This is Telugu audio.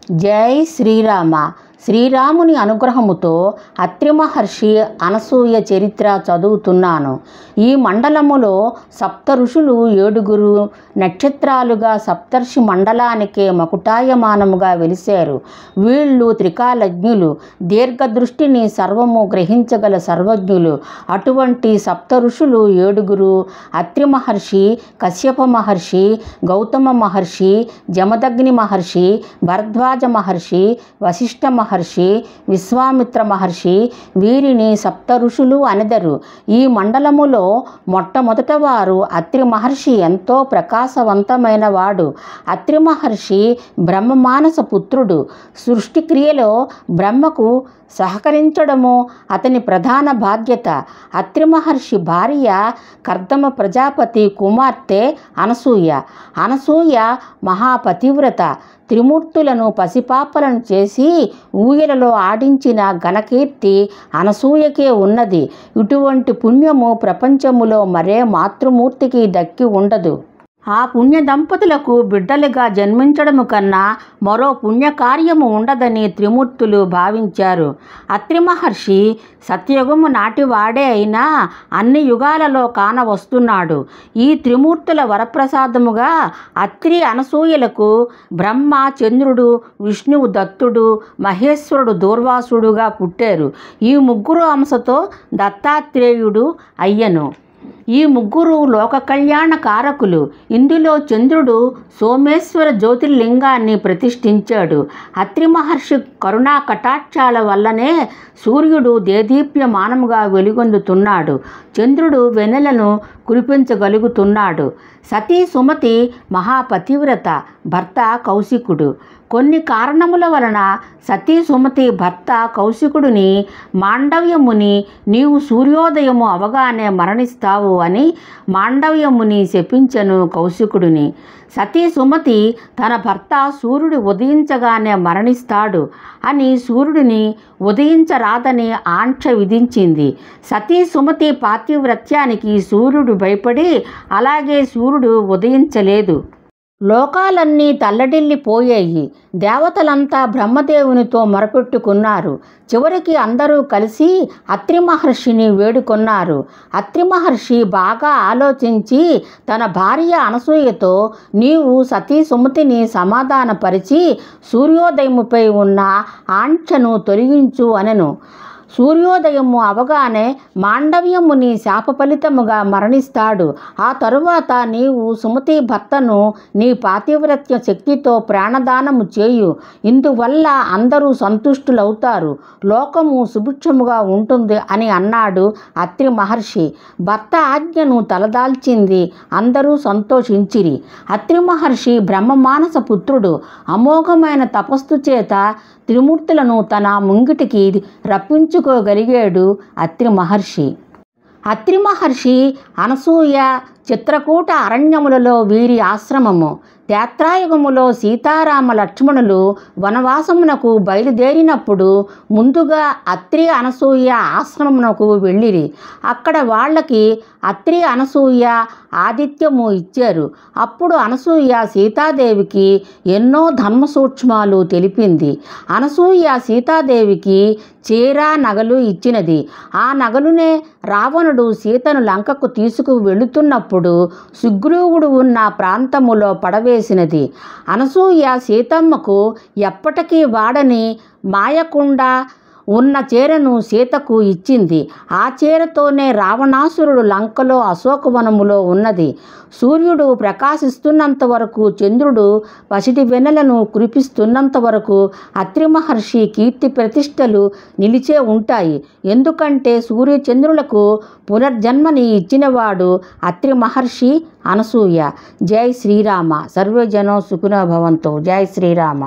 జై శ్రీరామ. శ్రీరాముని అనుగ్రహముతో అత్రి మహర్షి అనసూయ చరిత్ర చదువుతున్నాను. ఈ మండలములో సప్త ఋషులు 7 నక్షత్రాలుగా సప్తర్షి మండలానికే మకుటాయమానముగా వెలిశారు. వీళ్ళు త్రికాలజ్ఞులు, దీర్ఘదృష్టిని సర్వము గ్రహించగల సర్వజ్ఞులు. అటువంటి సప్త ఋషులు 7 అత్రి మహర్షి, కశ్యప మహర్షి, గౌతమ మహర్షి, జమదగ్ని మహర్షి, భరద్వాజ మహర్షి, వశిష్ఠ మహర్షి, విశ్వామిత్ర మహర్షి. వీరిని సప్త ఋషులు అనెదరు. ఈ మండలములో మొట్టమొదట వారు అత్రి మహర్షి. ఎంతో ప్రకాశవంతమైన వాడు. అత్రి మహర్షి బ్రహ్మమానస పుత్రుడు. సృష్టి క్రియలో బ్రహ్మకు సహకరించడము అతని ప్రధాన బాధ్యత. అత్రి మహర్షి భార్య కర్దమ ప్రజాపతి కుమార్తె అనసూయ. అనసూయ మహాపతివ్రత. త్రిమూర్తులను పసిపాపలను చేసి ఊయలలో ఆడించిన ఘనకీర్తి అనసూయకే ఉన్నది. ఇటువంటి పుణ్యము ప్రపంచములో మరే మాతృమూర్తికి దక్కి ఉండదు. ఆ పుణ్య దంపతులకు బిడ్డలుగా జన్మించడము కన్నా మరో పుణ్యకార్యము ఉండదని త్రిమూర్తులు భావించారు. అత్రి మహర్షి సత్యయుగము నాటివాడే అయినా అన్ని యుగాలలో కానవస్తున్నాడు. ఈ త్రిమూర్తుల వరప్రసాదముగా అత్రి అనసూయలకు బ్రహ్మ చంద్రుడు, విష్ణువు దత్తుడు, మహేశ్వరుడు దూర్వాసుడుగా పుట్టారు. ఈ ముగ్గురు అంశతో దత్తాత్రేయుడు అయ్యను. ఈ ముగ్గురు లోక కళ్యాణ కారకులు. ఇందులో చంద్రుడు సోమేశ్వర జ్యోతిర్లింగాన్ని ప్రతిష్ఠించాడు. అత్రి మహర్షి కరుణా కటాక్షాల వల్లనే సూర్యుడు దేదీప్యమానముగా వెలుగొందుతున్నాడు. చంద్రుడు వెన్నెలను కురిపించగలుగుతున్నాడు. సతీ సుమతి మహాపతివ్రత. భర్త కౌశికుడు. కొన్ని కారణముల వలన సతీ సుమతి భర్త కౌశికుడిని మాండవ్యముని నీవు సూర్యోదయము అవగానే మరణిస్తావు అని మాండవ్యముని శపించెను కౌశికుడిని. సతీ సుమతి తన భర్త సూర్యుడు ఉదయించగానే మరణిస్తాడు అని సూర్యుడిని ఉదయించరాదని ఆంక్ష విధించింది. సతీ సుమతి పాతివ్రత్యానికి సూర్యుడు భయపడి అలాగే సూర్యుడు ఉదయించలేదు. లోకాలన్నీ తల్లడిల్లిపోయాయి. దేవతలంతా బ్రహ్మదేవునితో మొరపెట్టుకున్నారు. చివరికి అందరూ కలిసి అత్రి మహర్షిని వేడుకొన్నారు. అత్రి మహర్షి బాగా ఆలోచించి తన భార్య అనసూయతో నీవు సతీ సుమతిని సమాధానపరిచి సూర్యోదయముపై ఉన్న ఆంక్షను తొలగించు అనెను. సూర్యోదయము అవగానే మాండవ్యముని శాప ఫలితముగా మరణిస్తాడు. ఆ తరువాత నీవు సుమతి భర్తను నీ పాతివ్రత్య శక్తితో ప్రాణదానము చేయు. ఇందువల్ల అందరూ సంతుష్టులవుతారు. లోకము సుభిక్షముగా ఉంటుంది అని అన్నాడు అత్రి మహర్షి. భర్త ఆజ్ఞను తలదాల్చింది. అందరూ సంతోషించిరి. అత్రి మహర్షి బ్రహ్మమానస పుత్రుడు. అమోఘమైన తపస్సు చేత త్రిమూర్తులను తన ముంగిటికి రప్పించుకోగలిగాడు అత్రి మహర్షి. అత్రి మహర్షి అనసూయ చిత్రకూట అరణ్యములలో వీరి ఆశ్రమము. త్రేతాయుగములో సీతారామ లక్ష్మణులు వనవాసమునకు బయలుదేరినప్పుడు ముందుగా అత్రి అనసూయ ఆశ్రమమునకు వెళ్ళిరి. అక్కడ వాళ్ళకి అత్రి అనసూయ ఆతిథ్యము ఇచ్చారు. అప్పుడు అనసూయ సీతాదేవికి ఎన్నో ధర్మ సూక్ష్మాలు తెలిపింది. అనసూయ సీతాదేవికి చీర నగలు ఇచ్చినది. ఆ నగలునే రావణుడు సీతను లంకకు తీసుకు వెళుతున్నప్పుడు సుగ్రీవుడు ఉన్న ప్రాంతములో పడవేసినది. అనసూయ సీతమ్మకు ఎప్పటికీ వాడని మాయకుండ ఉన్న చీరను సీతకు ఇచ్చింది. ఆ చీరతోనే రావణాసురుడు లంకలో అశోకవనములో ఉన్నది. సూర్యుడు ప్రకాశిస్తున్నంత వరకు, చంద్రుడు పసిటి వెన్నెలను కురిపిస్తున్నంత వరకు అత్రి మహర్షి కీర్తి ప్రతిష్టలు నిలిచే ఉంటాయి. ఎందుకంటే సూర్యచంద్రులకు పునర్జన్మని ఇచ్చినవాడు అత్రి మహర్షి అనసూయ. జై శ్రీరామ. సర్వే జనో సుఖినో భవంతు. జై శ్రీరామ.